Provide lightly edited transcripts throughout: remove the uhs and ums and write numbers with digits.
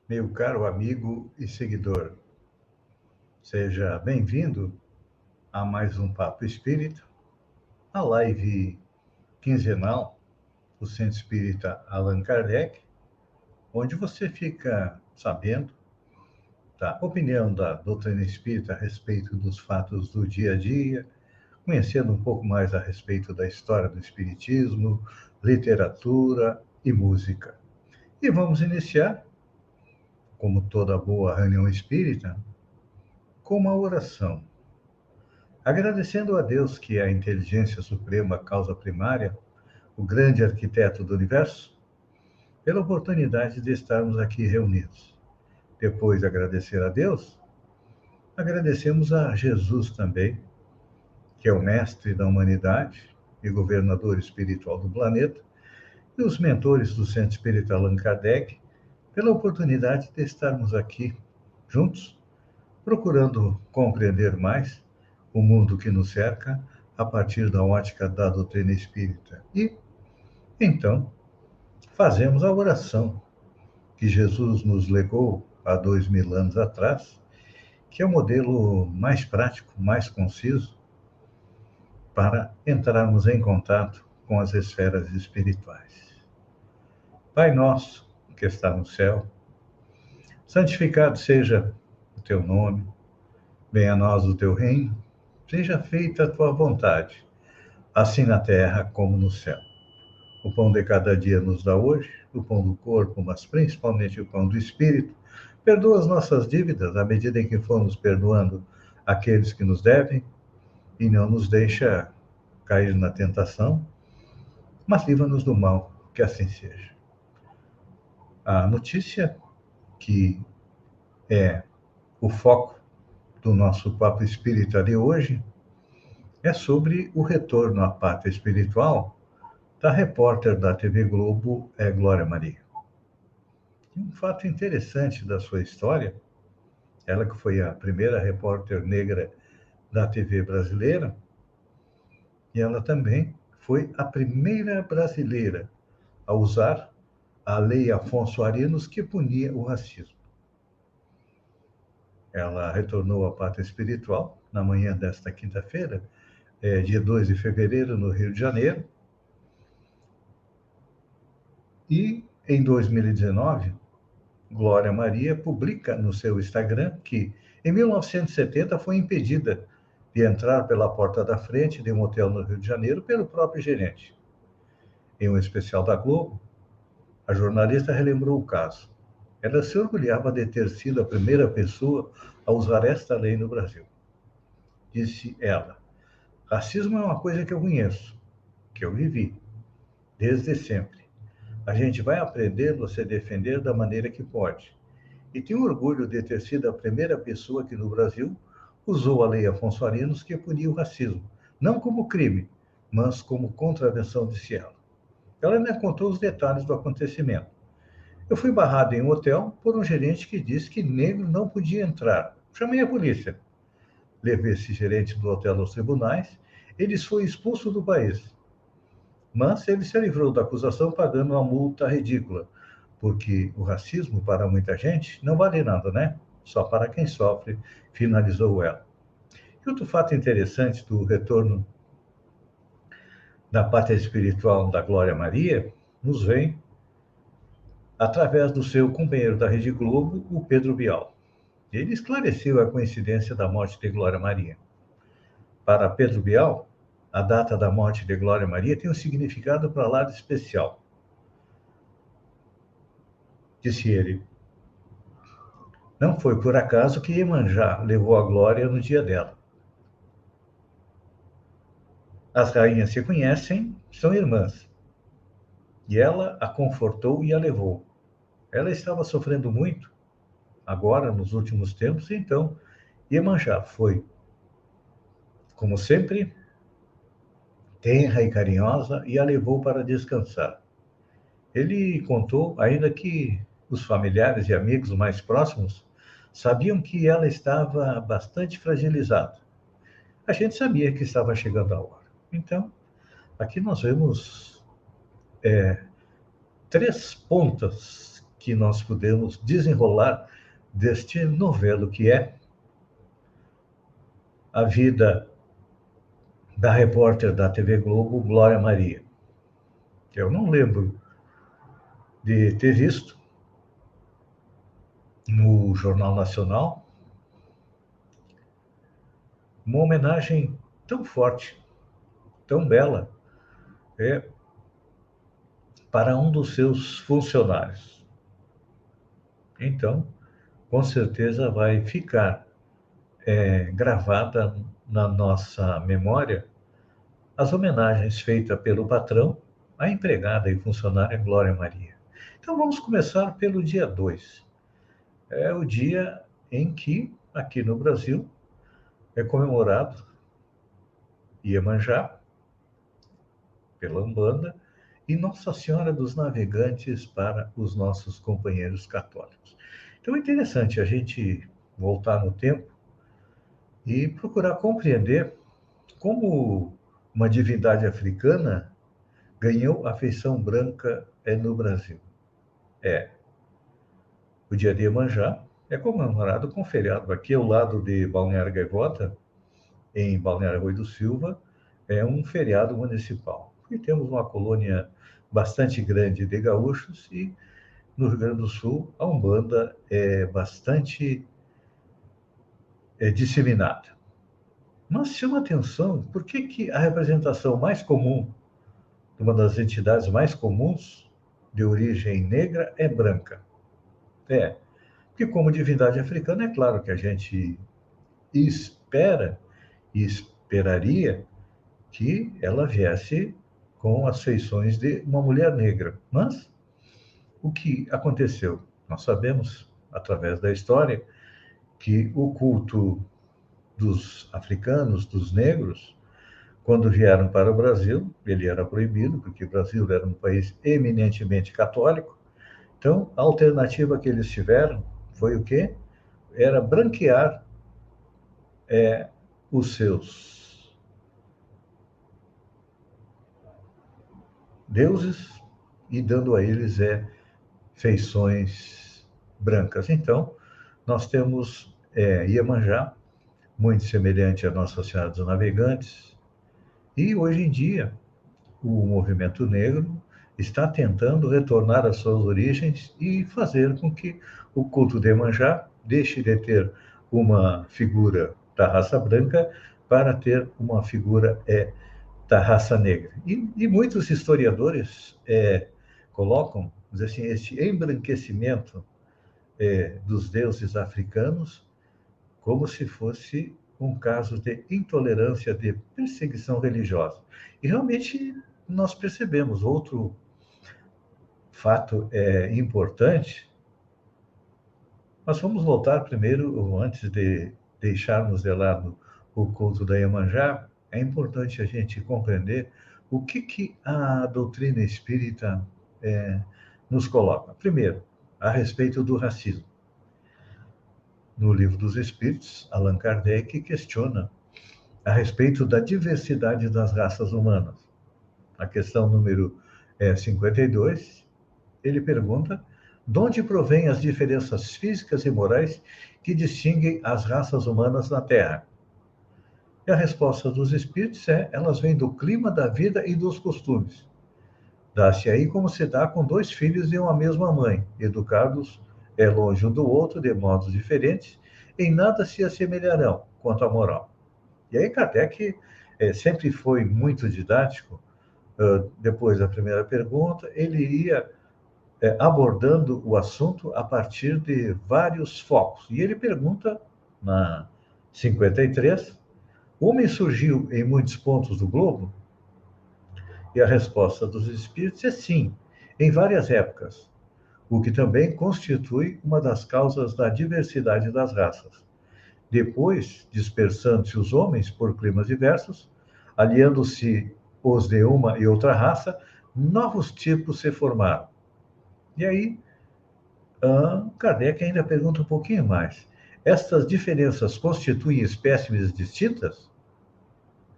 Meu caro amigo e seguidor, seja bem-vindo a mais um Papo Espírita, a live quinzenal do Centro Espírita Allan Kardec, onde você fica sabendo da opinião da doutrina espírita a respeito dos fatos do dia a dia, conhecendo um pouco mais a respeito da história do espiritismo, literatura e música. E vamos iniciar, como toda boa reunião espírita, com uma oração. Agradecendo a Deus, que é a inteligência suprema, a causa primária, o grande arquiteto do universo, pela oportunidade de estarmos aqui reunidos. Depois de agradecer a Deus, agradecemos a Jesus também, que é o mestre da humanidade e governador espiritual do planeta, e os mentores do Centro Espírita Allan Kardec, pela oportunidade de estarmos aqui juntos, procurando compreender mais o mundo que nos cerca a partir da ótica da doutrina espírita. E, então, fazemos a oração que Jesus nos legou há 2000 anos atrás, que é o modelo mais prático, mais conciso, para entrarmos em contato com as esferas espirituais. Pai nosso, que está no céu, santificado seja o teu nome, venha a nós o teu reino, seja feita a tua vontade, assim na terra como no céu. O pão de cada dia nos dá hoje, o pão do corpo, mas principalmente o pão do espírito. Perdoa as nossas dívidas à medida em que formos perdoando aqueles que nos devem, e não nos deixa cair na tentação, mas livra-nos do mal, que assim seja. A notícia que é o foco do nosso Papo Espírita de hoje é sobre o retorno à pátria espiritual da repórter da TV Globo, Glória Maria. Um fato interessante da sua história, ela que foi a primeira repórter negra da TV brasileira, e ela também foi a primeira brasileira a usar a Lei Afonso Arinos, que punia o racismo. Ela retornou à pátria espiritual na manhã desta quinta-feira, dia 2 de fevereiro, no Rio de Janeiro, e em 2019, Glória Maria publica no seu Instagram que, em 1970, foi impedida de entrar pela porta da frente de um hotel no Rio de Janeiro pelo próprio gerente. Em um especial da Globo, a jornalista relembrou o caso. Ela se orgulhava de ter sido a primeira pessoa a usar esta lei no Brasil. Disse ela: racismo é uma coisa que eu conheço, que eu vivi, desde sempre. A gente vai aprendendo a se defender da maneira que pode. E tenho orgulho de ter sido a primeira pessoa que no Brasil usou a Lei Afonso Arinos, que punia o racismo, não como crime, mas como contravenção, disse ela. Ela me contou os detalhes do acontecimento. Eu fui barrado em um hotel por um gerente que disse que negro não podia entrar. Chamei a polícia. Levei esse gerente do hotel aos tribunais. Ele foi expulso do país. Mas ele se livrou da acusação pagando uma multa ridícula, porque o racismo, para muita gente, não vale nada, né? Só para quem sofre, finalizou ela. E outro fato interessante do retorno da pátria espiritual da Glória Maria nos vem através do seu companheiro da Rede Globo, o Pedro Bial. Ele esclareceu a coincidência da morte de Glória Maria. Para Pedro Bial, a data da morte de Glória Maria tem um significado para lá de especial. Disse ele: não foi por acaso que Iemanjá levou a Glória no dia dela. As rainhas se conhecem, são irmãs. E ela a confortou e a levou. Ela estava sofrendo muito, agora, nos últimos tempos, então Iemanjá foi, como sempre, tenra e carinhosa e a levou para descansar. Ele contou, ainda que os familiares e amigos mais próximos sabiam que ela estava bastante fragilizada. A gente sabia que estava chegando a hora. Então, aqui nós vemos três pontas que nós podemos desenrolar deste novelo que é a vida da repórter da TV Globo, Glória Maria. Eu não lembro de ter visto no Jornal Nacional uma homenagem tão forte, tão bela, para um dos seus funcionários. Então, com certeza vai ficar gravada na nossa memória as homenagens feitas pelo patrão à empregada e funcionária Glória Maria. Então, vamos começar pelo dia 2. É o dia em que, aqui no Brasil, é comemorado Iemanjá, pela Umbanda, e Nossa Senhora dos Navegantes para os nossos companheiros católicos. Então é interessante a gente voltar no tempo e procurar compreender como uma divindade africana ganhou a feição branca no Brasil. O dia de Iemanjá é comemorado com feriado. Aqui ao lado de Balneário Gaivota, em Balneário Rui do Silva, é um feriado municipal. E temos uma colônia bastante grande de gaúchos e no Rio Grande do Sul a Umbanda é bastante disseminada. Mas chama atenção, por que a representação mais comum, uma das entidades mais comuns de origem negra, é branca? Porque como divindade africana, é claro que a gente espera e esperaria que ela viesse com as feições de uma mulher negra. Mas o que aconteceu? Nós sabemos, através da história, que o culto dos africanos, dos negros, quando vieram para o Brasil, ele era proibido, porque o Brasil era um país eminentemente católico. Então, a alternativa que eles tiveram foi o quê? Era branquear os seus deuses e dando a eles feições brancas. Então, nós temos Iemanjá, muito semelhante a Nossa Senhora dos Navegantes, e hoje em dia o movimento negro está tentando retornar às suas origens e fazer com que o culto de Iemanjá deixe de ter uma figura da raça branca para ter uma figura da raça negra. E muitos historiadores colocam, assim, este embranquecimento dos deuses africanos como se fosse um caso de intolerância, de perseguição religiosa. E realmente nós percebemos outro fato importante. Nós vamos voltar primeiro, antes de deixarmos de lado o culto da Iemanjá, é importante a gente compreender o que a doutrina espírita nos coloca. Primeiro, a respeito do racismo. No Livro dos Espíritos, Allan Kardec questiona a respeito da diversidade das raças humanas. A questão número 52, ele pergunta de onde provém as diferenças físicas e morais que distinguem as raças humanas na Terra. E a resposta dos espíritos elas vêm do clima, da vida e dos costumes. Dá-se aí como se dá com dois filhos de uma mesma mãe, educados longe um do outro, de modos diferentes, em nada se assemelharão quanto à moral. E aí Kardec sempre foi muito didático. Depois da primeira pergunta, ele ia abordando o assunto a partir de vários focos. E ele pergunta, na 53, o homem surgiu em muitos pontos do globo? E a resposta dos espíritos é sim, em várias épocas, o que também constitui uma das causas da diversidade das raças. Depois, dispersando-se os homens por climas diversos, aliando-se os de uma e outra raça, novos tipos se formaram. E aí, Kardec ainda pergunta um pouquinho mais. Estas diferenças constituem espécimes distintas?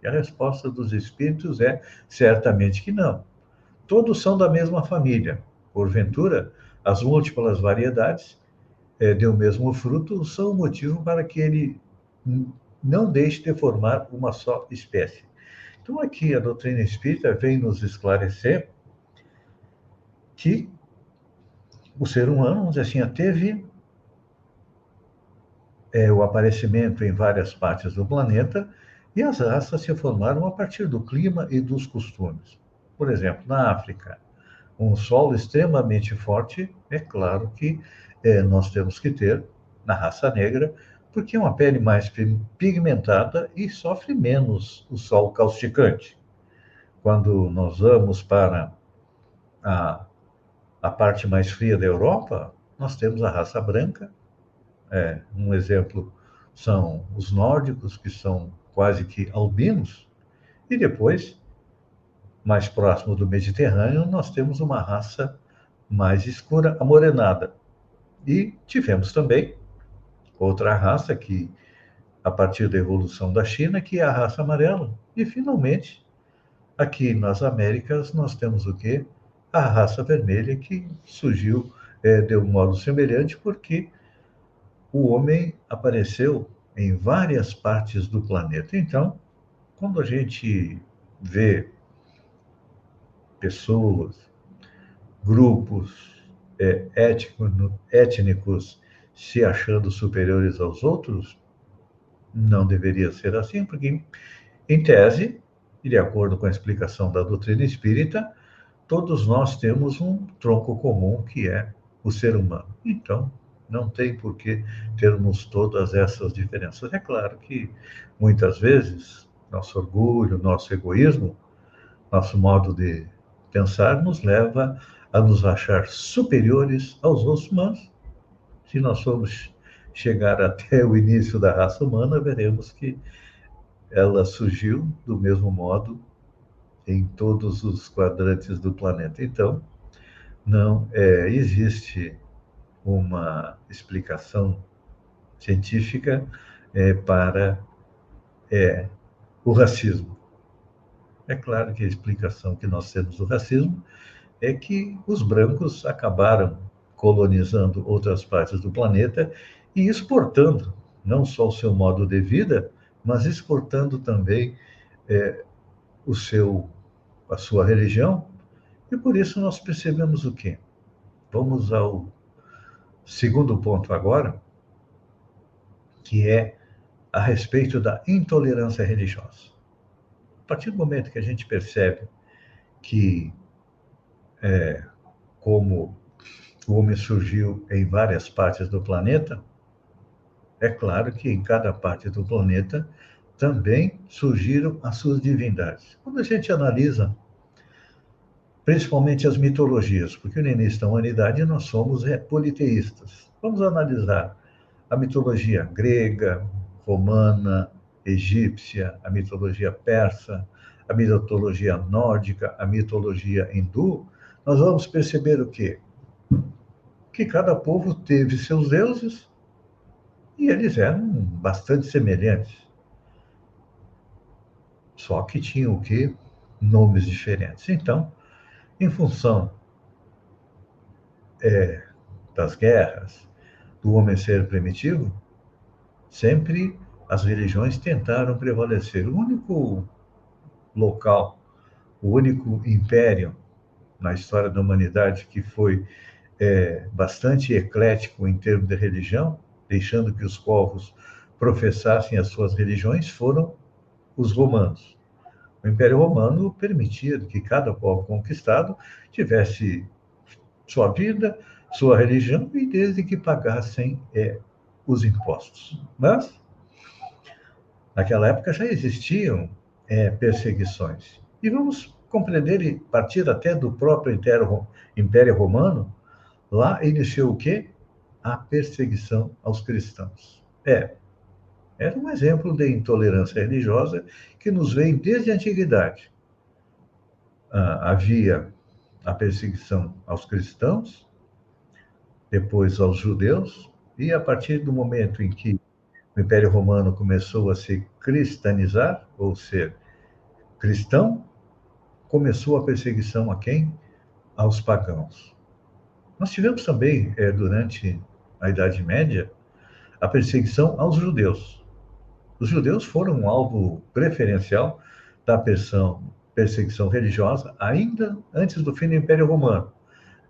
E a resposta dos espíritos é certamente que não. Todos são da mesma família. Porventura, as múltiplas variedades de um mesmo fruto são o motivo para que ele não deixe de formar uma só espécie. Então, aqui a doutrina espírita vem nos esclarecer que o ser humano, vamos dizer assim, teve o aparecimento em várias partes do planeta e as raças se formaram a partir do clima e dos costumes. Por exemplo, na África, um solo extremamente forte, é claro que nós temos que ter na raça negra, porque é uma pele mais pigmentada e sofre menos o sol causticante. Quando nós vamos para a, a parte mais fria da Europa, nós temos a raça branca. Um exemplo são os nórdicos, que são quase que albinos, e depois, mais próximo do Mediterrâneo, nós temos uma raça mais escura, amorenada. E tivemos também outra raça que, a partir da evolução da China, que é a raça amarela. E, finalmente, aqui nas Américas, nós temos o quê? A raça vermelha, que surgiu de um modo semelhante, porque o homem apareceu em várias partes do planeta. Então, quando a gente vê pessoas, grupos étnicos se achando superiores aos outros, não deveria ser assim, porque, em tese, e de acordo com a explicação da doutrina espírita, todos nós temos um tronco comum, que é o ser humano. Então, não tem por que termos todas essas diferenças. É claro que, muitas vezes, nosso orgulho, nosso egoísmo, nosso modo de pensar nos leva a nos achar superiores aos outros humanos. Se nós formos chegar até o início da raça humana, veremos que ela surgiu do mesmo modo em todos os quadrantes do planeta. Então, não existe uma explicação científica para o racismo. É claro que a explicação que nós temos do racismo é que os brancos acabaram colonizando outras partes do planeta e exportando não só o seu modo de vida, mas exportando também o seu, a sua religião. E por isso nós percebemos o quê? Vamos ao segundo ponto agora, que é a respeito da intolerância religiosa. A partir do momento que a gente percebe que, como o homem surgiu em várias partes do planeta, é claro que em cada parte do planeta também surgiram as suas divindades. Quando a gente analisa, principalmente as mitologias, porque no início da humanidade nós somos politeístas. Vamos analisar a mitologia grega, romana, egípcia, a mitologia persa, a mitologia nórdica, a mitologia hindu. Nós vamos perceber o quê? Que cada povo teve seus deuses e eles eram bastante semelhantes. Só que tinham o quê? Nomes diferentes. Então, em função das guerras, do homem ser primitivo, sempre as religiões tentaram prevalecer. O único local, o único império na história da humanidade que foi bastante eclético em termos de religião, deixando que os povos professassem as suas religiões, foram os romanos. O Império Romano permitia que cada povo conquistado tivesse sua vida, sua religião, e desde que pagassem os impostos. Mas, naquela época, já existiam perseguições. E vamos compreender e partir até do próprio Império Romano. Lá iniciou o quê? A perseguição aos cristãos. Era um exemplo de intolerância religiosa que nos vem desde a antiguidade. Havia a perseguição aos cristãos, depois aos judeus, e a partir do momento em que o Império Romano começou a se cristianizar, ou ser cristão, começou a perseguição a quem? Aos pagãos. Nós tivemos também, durante a Idade Média, a perseguição aos judeus. Os judeus foram um alvo preferencial da perseguição religiosa ainda antes do fim do Império Romano.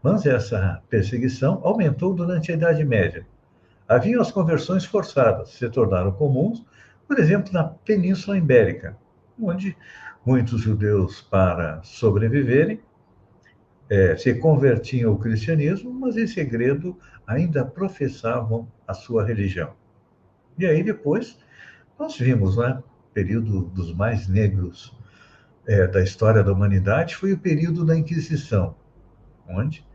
Mas essa perseguição aumentou durante a Idade Média. Havia as conversões forçadas, se tornaram comuns, por exemplo, na Península Ibérica, onde muitos judeus, para sobreviverem, se convertiam ao cristianismo, mas em segredo ainda professavam a sua religião. E aí depois nós vimos, né, o período dos mais negros da história da humanidade foi o período da Inquisição, onde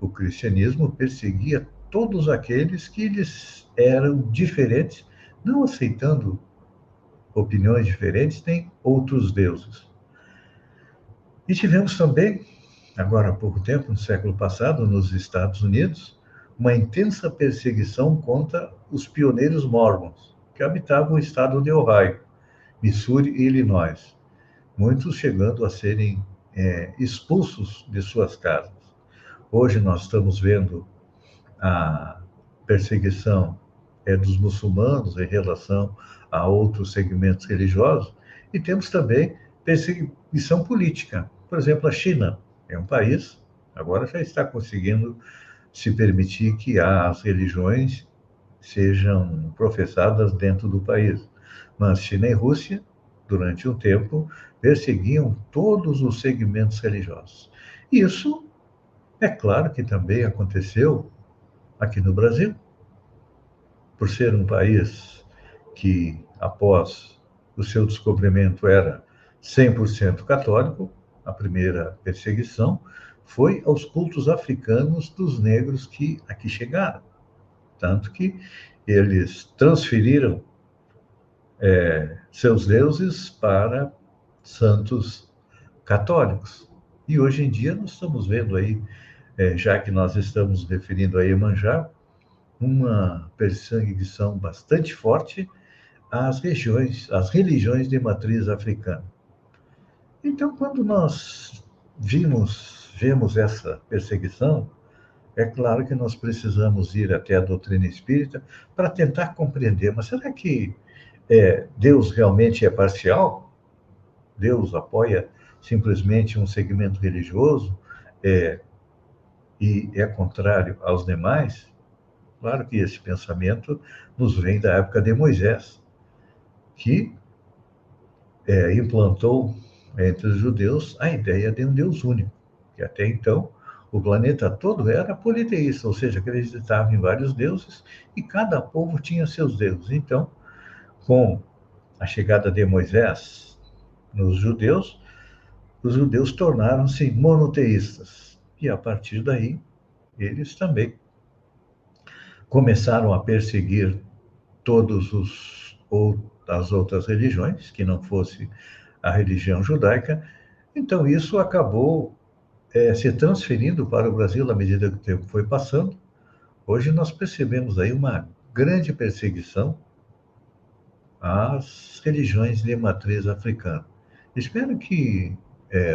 o cristianismo perseguia todos aqueles que lhes eram diferentes, não aceitando opiniões diferentes nem outros deuses. E tivemos também, agora há pouco tempo, no século passado, nos Estados Unidos, uma intensa perseguição contra os pioneiros mormons, que habitavam o estado de Ohio, Missouri e Illinois, muitos chegando a serem expulsos de suas casas. Hoje nós estamos vendo a perseguição dos muçulmanos em relação a outros segmentos religiosos, e temos também perseguição política. Por exemplo, a China é um país, agora já está conseguindo se permitir que as religiões sejam professadas dentro do país. Mas China e Rússia, durante um tempo, perseguiam todos os segmentos religiosos. Isso, é claro que também aconteceu aqui no Brasil, por ser um país que, após o seu descobrimento, era 100% católico, a primeira perseguição foi aos cultos africanos dos negros que aqui chegaram. Tanto que eles transferiram seus deuses para santos católicos. E hoje em dia nós estamos vendo aí, já que nós estamos referindo a Iemanjá, uma perseguição bastante forte às religiões de matriz africana. Então, quando nós vemos essa perseguição, é claro que nós precisamos ir até a doutrina espírita para tentar compreender, mas será que Deus realmente é parcial? Deus apoia simplesmente um segmento religioso e é contrário aos demais? Claro que esse pensamento nos vem da época de Moisés, que implantou entre os judeus a ideia de um Deus único, que até então o planeta todo era politeísta, ou seja, acreditava em vários deuses e cada povo tinha seus deuses. Então, com a chegada de Moisés nos judeus, os judeus tornaram-se monoteístas. E a partir daí, eles também começaram a perseguir as outras religiões, que não fosse a religião judaica. Então, isso acabou se transferindo para o Brasil à medida que o tempo foi passando. Hoje nós percebemos aí uma grande perseguição às religiões de matriz africana. Espero que,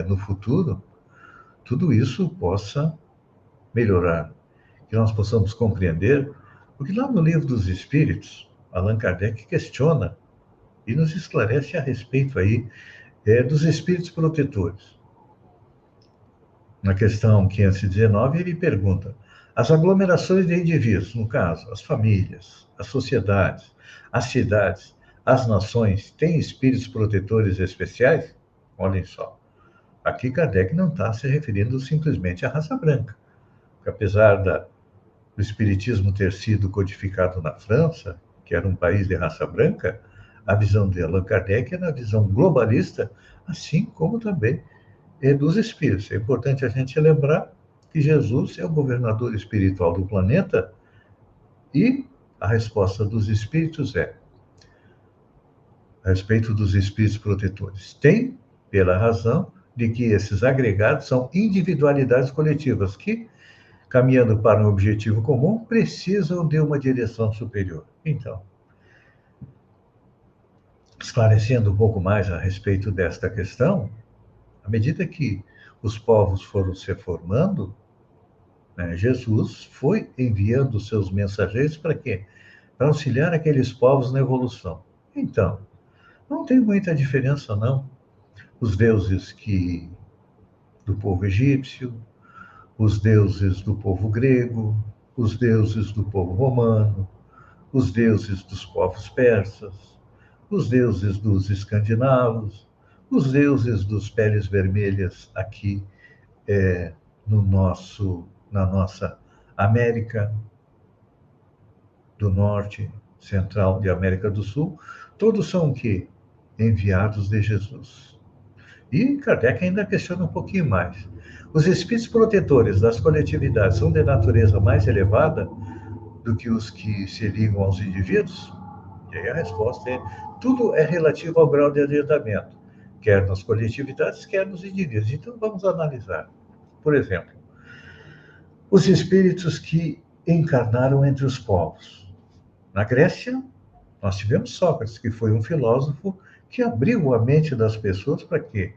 no futuro, tudo isso possa melhorar, que nós possamos compreender, porque lá no Livro dos Espíritos, Allan Kardec questiona e nos esclarece a respeito aí dos espíritos protetores. Na questão 519, ele pergunta: as aglomerações de indivíduos, no caso, as famílias, as sociedades, as cidades, as nações, têm espíritos protetores especiais? Olhem só, aqui Kardec não está se referindo simplesmente à raça branca, porque apesar do espiritismo ter sido codificado na França, que era um país de raça branca, a visão de Allan Kardec era a visão globalista, assim como também dos espíritos. É importante a gente lembrar que Jesus é o governador espiritual do planeta e a resposta dos espíritos a respeito dos espíritos protetores. Tem, pela razão de que esses agregados são individualidades coletivas que, caminhando para um objetivo comum, precisam de uma direção superior. Então, esclarecendo um pouco mais a respeito desta questão, à medida que os povos foram se formando, né? Jesus foi enviando seus mensageiros para quê? Para auxiliar aqueles povos na evolução. Então, não tem muita diferença, não. Os deuses do povo egípcio, os deuses do povo grego, os deuses do povo romano, os deuses dos povos persas, os deuses dos escandinavos, os deuses dos peles vermelhas aqui no na nossa América do Norte, Central e América do Sul, todos são o quê? Enviados de Jesus. E Kardec ainda questiona um pouquinho mais. Os espíritos protetores das coletividades são de natureza mais elevada do que os que se ligam aos indivíduos? E aí a resposta é: tudo é relativo ao grau de adiantamento, quer nas coletividades, quer nos indivíduos. Então vamos analisar. Por exemplo, os espíritos que encarnaram entre os povos. Na Grécia, nós tivemos Sócrates, que foi um filósofo que abriu a mente das pessoas para quê?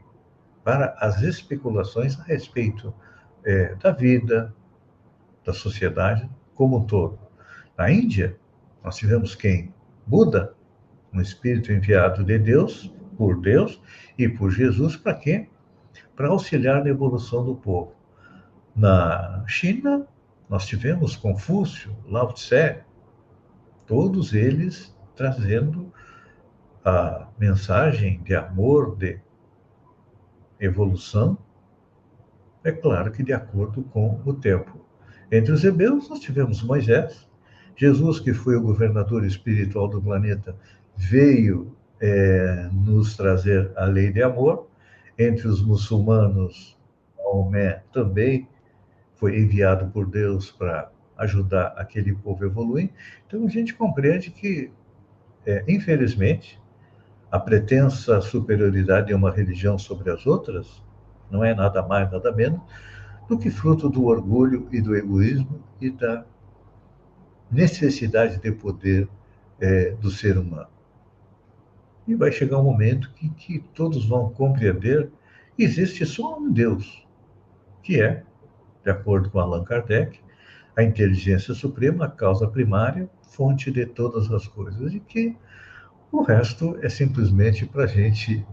Para as especulações a respeito da vida, da sociedade como um todo. Na Índia, nós tivemos quem? Buda, um espírito enviado de Deus, por Deus e por Jesus, para quê? Para auxiliar na evolução do povo. Na China, nós tivemos Confúcio, Lao Tse, todos eles trazendo a mensagem de amor, de evolução, é claro que de acordo com o tempo. Entre os hebreus, nós tivemos Moisés, Jesus, que foi o governador espiritual do planeta, veio nos trazer a lei de amor. Entre os muçulmanos, Maomé também foi enviado por Deus para ajudar aquele povo a evoluir. Então a gente compreende que, infelizmente, a pretensa superioridade de uma religião sobre as outras não é nada mais, nada menos do que fruto do orgulho e do egoísmo e da necessidade de poder do ser humano. E vai chegar um momento que todos vão compreender que existe só um Deus, que é, de acordo com Allan Kardec, a inteligência suprema, a causa primária, fonte de todas as coisas, e que o resto é simplesmente para a gente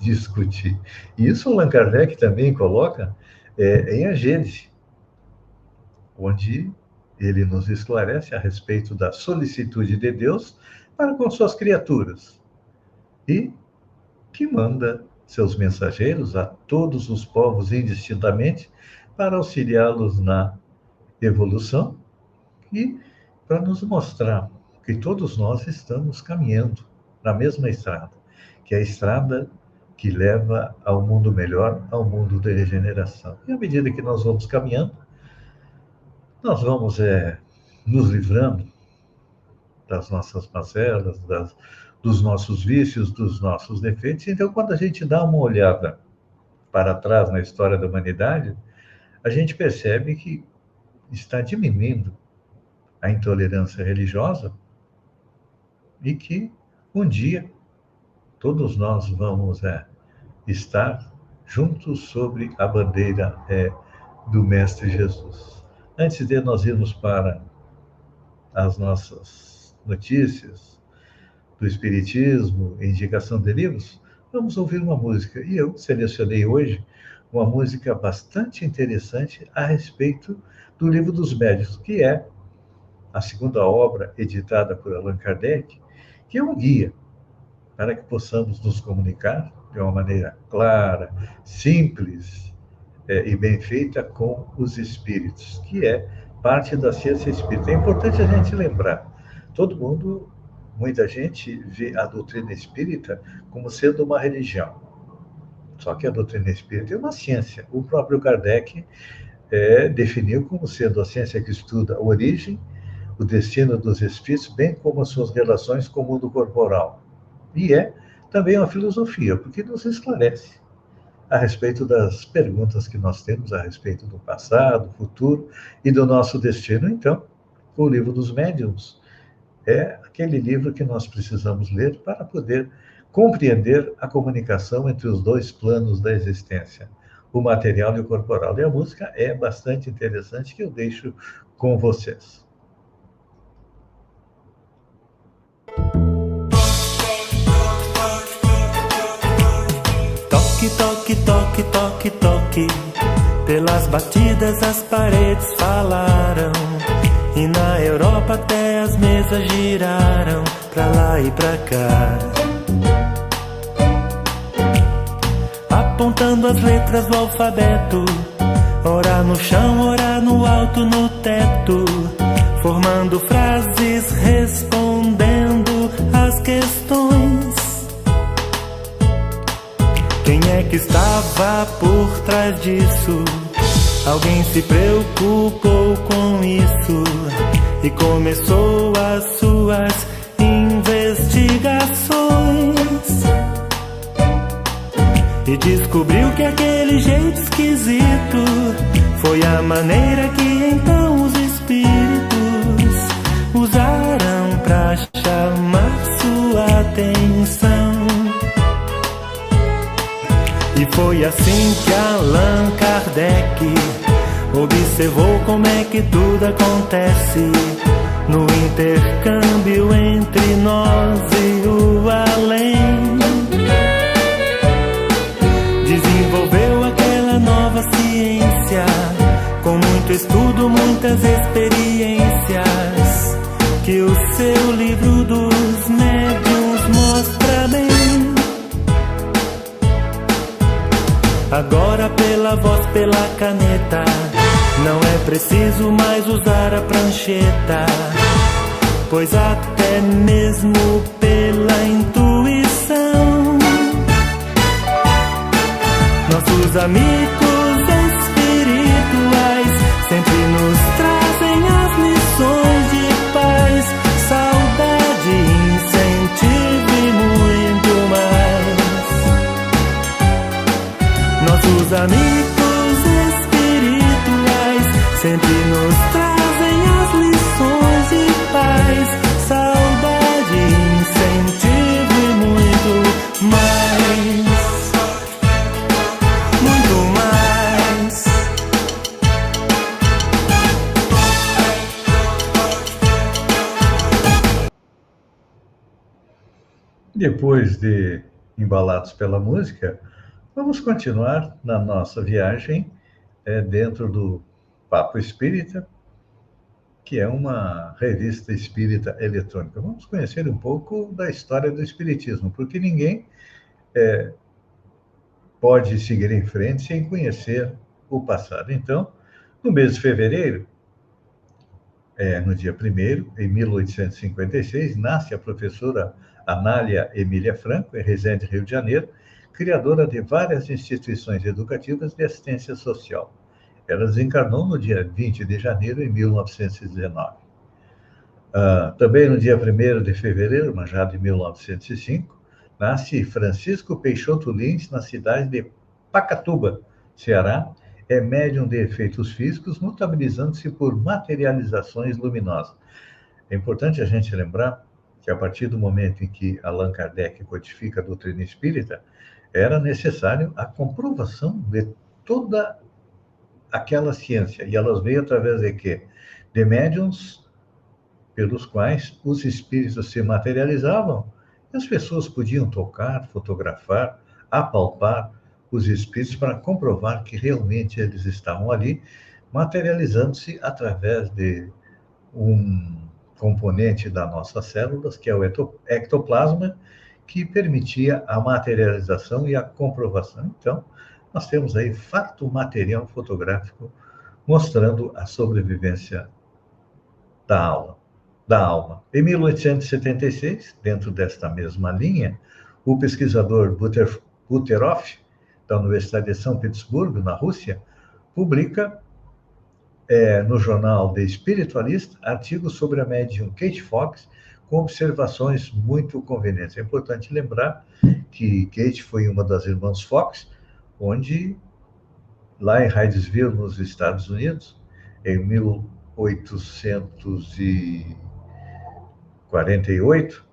discutir. E isso Allan Kardec também coloca em A Gênese, onde ele nos esclarece a respeito da solicitude de Deus para com suas criaturas e que manda seus mensageiros a todos os povos indistintamente para auxiliá-los na evolução e para nos mostrar que todos nós estamos caminhando na mesma estrada, que é a estrada que leva ao mundo melhor, ao mundo da regeneração. E à medida que nós vamos caminhando, nós vamos nos livrando das nossas mazelas, dos nossos vícios, dos nossos defeitos. Então, quando a gente dá uma olhada para trás na história da humanidade, a gente percebe que está diminuindo a intolerância religiosa e que um dia todos nós vamos estar juntos sobre a bandeira do Mestre Jesus. Antes de nós irmos para as nossas notícias do Espiritismo, indicação de livros, vamos ouvir uma música. E eu selecionei hoje uma música bastante interessante a respeito do Livro dos Médiuns, que é a segunda obra editada por Allan Kardec, que é um guia para que possamos nos comunicar de uma maneira clara, simples e bem feita com os espíritos, que é parte da ciência espírita. É importante a gente lembrar, muita gente vê a doutrina espírita como sendo uma religião. Só que a doutrina espírita é uma ciência. O próprio Kardec definiu como sendo a ciência que estuda a origem, o destino dos espíritos, bem como as suas relações com o mundo corporal. E é também uma filosofia, porque nos esclarece a respeito das perguntas que nós temos a respeito do passado, futuro e do nosso destino. Então, o Livro dos Médiuns é aquele livro que nós precisamos ler para poder compreender a comunicação entre os dois planos da existência, o material e o corporal. E a música é bastante interessante, que eu deixo com vocês. Toque, toque, toque, toque, toque. Pelas batidas as paredes falaram. E na Europa até as mesas giraram pra lá e pra cá, apontando as letras do alfabeto. Ora no chão, ora no alto, no teto, formando frases, respondendo as questões. Quem é que estava por trás disso? Alguém se preocupou com isso e começou as suas investigações. E descobriu que aquele jeito esquisito foi a maneira que então os espíritos usaram pra chamar sua atenção. E foi assim que Allan Kardec observou como é que tudo acontece no intercâmbio entre nós e o além. Desenvolveu aquela nova ciência com muito estudo, muitas experiências, que o seu livro dos médiuns mostra bem. Agora pela voz, pela caneta, não é preciso mais usar a prancheta, pois até mesmo pela intuição, nossos amigos espirituais sempre nos trazem as lições de paz, saudade, incentivo e muito mais. Nossos amigos espirituais sempre nos trazem as lições de paz, saudade, incentivo e muito mais. Muito mais. Depois de embalados pela música, vamos continuar na nossa viagem dentro do Papo Espírita, que é uma revista espírita eletrônica. Vamos conhecer um pouco da história do espiritismo, porque ninguém pode seguir em frente sem conhecer o passado. Então, no mês de fevereiro, no dia 1º, em 1856, nasce a professora Anália Emília Franco, em Resende, Rio de Janeiro, criadora de várias instituições educativas de assistência social. Ela desencarnou no dia 20 de janeiro de 1919. Também no dia 1º de fevereiro, mas já de 1905, nasce Francisco Peixoto Lins, na cidade de Pacatuba, Ceará. É médium de efeitos físicos, notabilizando-se por materializações luminosas. É importante a gente lembrar que, a partir do momento em que Allan Kardec codifica a doutrina espírita, era necessário a comprovação de toda aquela ciência. E elas veio através de quê? De médiuns pelos quais os espíritos se materializavam. E as pessoas podiam tocar, fotografar, apalpar os espíritos para comprovar que realmente eles estavam ali, materializando-se através de um componente das nossas células, que é o ectoplasma, que permitia a materialização e a comprovação. Então, nós temos aí fato material fotográfico mostrando a sobrevivência da alma. Em 1876, dentro desta mesma linha, o pesquisador Buterov, da Universidade de São Petersburgo, na Rússia, publica no jornal The Spiritualist artigos sobre a médium Kate Fox, com observações muito convenientes. É importante lembrar que Kate foi uma das irmãs Fox, onde, lá em Hydesville, nos Estados Unidos, em 1848,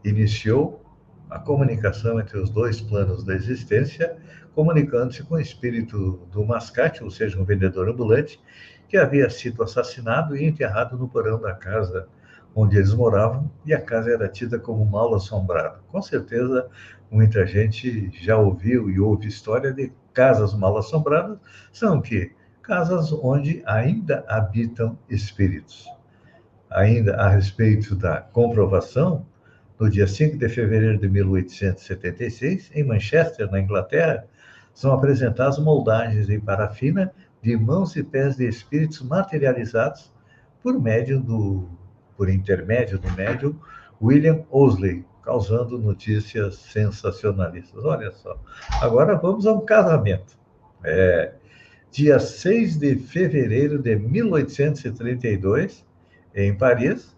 iniciou a comunicação entre os dois planos da existência comunicando-se com o espírito do mascate, ou seja, um vendedor ambulante, que havia sido assassinado e enterrado no porão da casa onde eles moravam, e a casa era tida como mal-assombrada. Com certeza, muita gente já ouviu e ouve história de casas mal-assombradas, são o quê? Casas onde ainda habitam espíritos. Ainda a respeito da comprovação, no dia 5 de fevereiro de 1876, em Manchester, na Inglaterra, são apresentadas moldagens em parafina de mãos e pés de espíritos materializados por intermédio do médium William Owsley, causando notícias sensacionalistas. Olha só. Agora vamos a um casamento. Dia 6 de fevereiro de 1832, em Paris,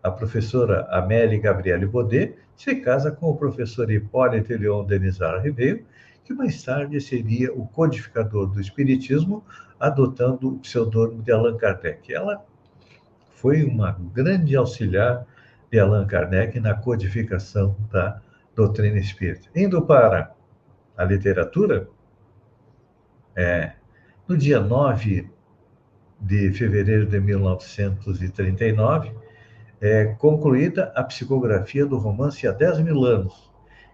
a professora Amélie Gabrielle Baudet se casa com o professor Hipólito Léon Denisard Ribeiro, que mais tarde seria o codificador do Espiritismo, adotando o pseudônimo de Allan Kardec. Ela foi uma grande auxiliar de Allan Kardec na codificação da doutrina espírita. Indo para a literatura, no dia 9 de fevereiro de 1939, concluída a psicografia do romance Há 10 Mil Anos,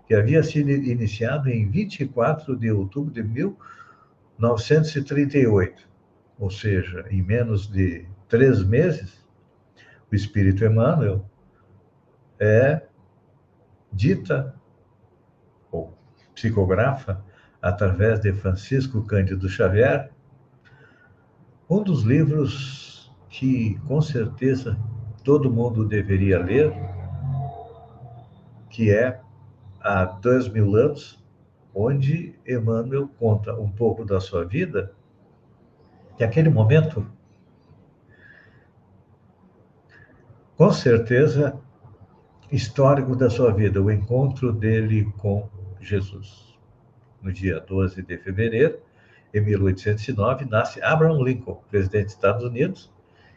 que havia sido iniciado em 24 de outubro de 1938. Ou seja, em menos de 3 meses, o Espírito Emmanuel dita, ou psicografa, através de Francisco Cândido Xavier, um dos livros que, com certeza, todo mundo deveria ler, que é Há 2 mil anos, onde Emmanuel conta um pouco da sua vida, e aquele momento, com certeza, histórico da sua vida, o encontro dele com Jesus. No dia 12 de fevereiro de 1809, nasce Abraham Lincoln, presidente dos Estados Unidos,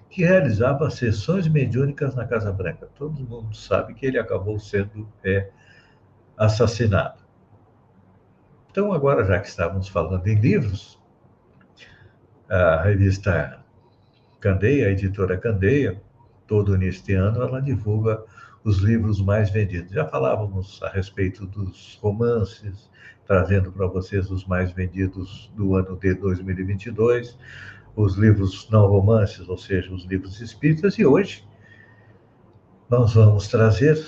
que realizava sessões mediúnicas na Casa Branca. Todo mundo sabe que ele acabou sendo assassinado. Então, agora, já que estávamos falando em livros, a revista Candeia, a editora Candeia, todo neste ano, ela divulga os livros mais vendidos. Já falávamos a respeito dos romances, trazendo para vocês os mais vendidos do ano de 2022, os livros não romances, ou seja, os livros espíritas, e hoje nós vamos trazer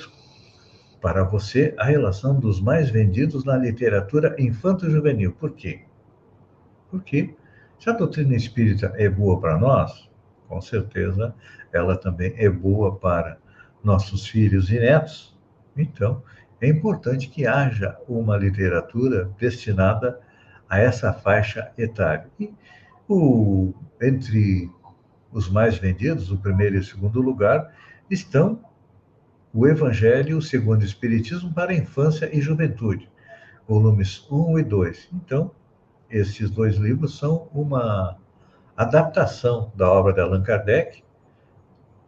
para você a relação dos mais vendidos na literatura infanto-juvenil. Por quê? Porque se a doutrina espírita é boa para nós, com certeza ela também é boa para nossos filhos e netos. Então, é importante que haja uma literatura destinada a essa faixa etária. E entre os mais vendidos, o primeiro e o segundo lugar, estão o Evangelho segundo o Espiritismo para a Infância e Juventude, volumes 1 e 2. Então, esses 2 livros são uma adaptação da obra de Allan Kardec,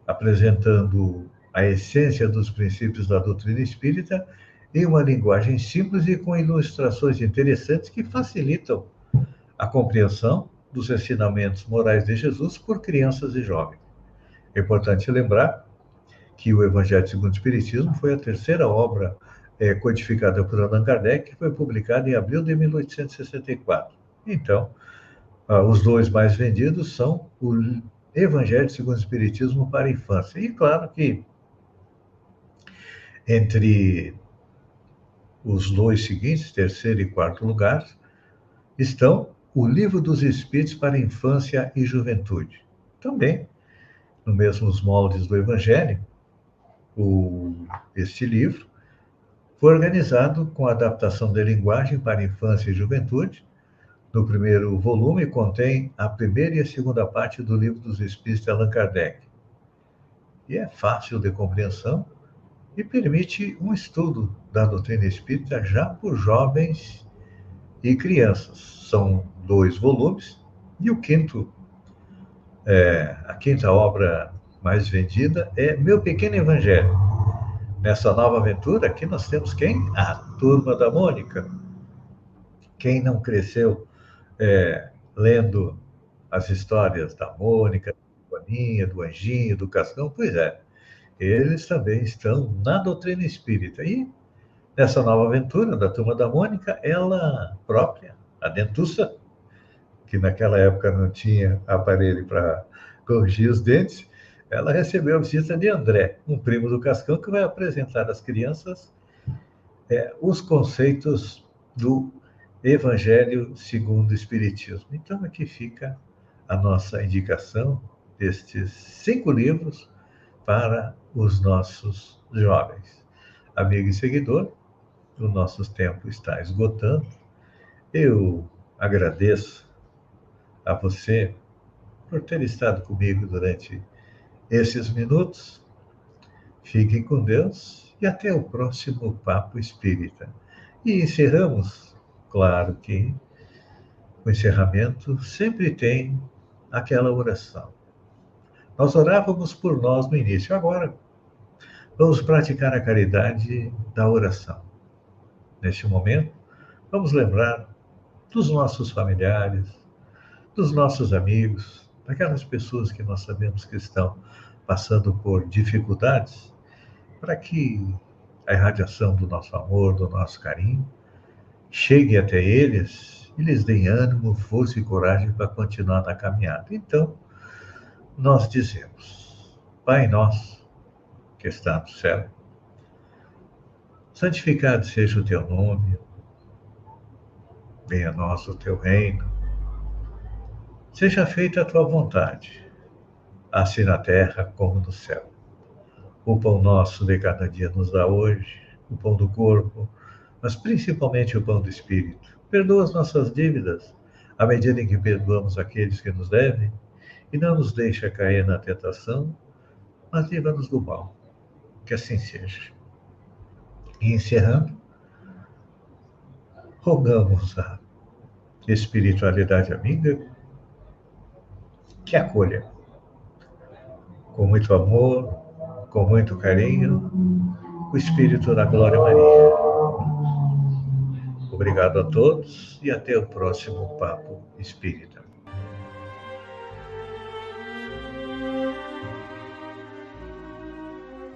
apresentando a essência dos princípios da doutrina espírita em uma linguagem simples e com ilustrações interessantes que facilitam a compreensão dos ensinamentos morais de Jesus por crianças e jovens. É importante lembrar que o Evangelho segundo o Espiritismo foi a terceira obra codificada por Allan Kardec, que foi publicada em abril de 1864. Então, os 2 mais vendidos são o Evangelho segundo o Espiritismo para a Infância. E claro que entre os 2 seguintes, terceiro e quarto lugar, estão o Livro dos Espíritos para a Infância e Juventude. Também, nos mesmos moldes do Evangelho, este livro foi organizado com adaptação de linguagem para infância e juventude. No primeiro volume contém a primeira e a segunda parte do Livro dos Espíritos de Allan Kardec. E é fácil de compreensão e permite um estudo da doutrina espírita já por jovens e crianças. São 2 volumes e a quinta obra mais vendida é Meu Pequeno Evangelho. Nessa nova aventura, aqui nós temos quem? A Turma da Mônica. Quem não cresceu lendo as histórias da Mônica, do Aninha, do Anjinho, do Cascão? Pois é, eles também estão na doutrina espírita. E nessa nova aventura da Turma da Mônica, ela própria, a dentuça, que naquela época não tinha aparelho para corrigir os dentes, ela recebeu a visita de André, um primo do Cascão, que vai apresentar às crianças os conceitos do Evangelho segundo o Espiritismo. Então, aqui fica a nossa indicação destes 5 livros para os nossos jovens. Amigo e seguidor, o nosso tempo está esgotando. Eu agradeço a você por ter estado comigo durante esses minutos. Fiquem com Deus e até o próximo Papo Espírita. E encerramos, claro que o encerramento sempre tem aquela oração. Nós orávamos por nós no início, agora vamos praticar a caridade da oração. Neste momento, vamos lembrar dos nossos familiares, dos nossos amigos, daquelas pessoas que nós sabemos que estão passando por dificuldades, para que a irradiação do nosso amor, do nosso carinho, chegue até eles e lhes dê ânimo, força e coragem para continuar na caminhada. Então, nós dizemos: Pai nosso, que está no céu, santificado seja o teu nome, venha a nós o teu reino, seja feita a tua vontade, assim na terra como no céu. O pão nosso de cada dia nos dá hoje, o pão do corpo, mas principalmente o pão do Espírito. Perdoa as nossas dívidas, à medida em que perdoamos aqueles que nos devem, e não nos deixa cair na tentação, mas livra-nos do mal. Que assim seja. E encerrando, rogamos a espiritualidade amiga que acolha com muito amor, com muito carinho, o Espírito da Glória Maria. Obrigado a todos e até o próximo Papo Espírita.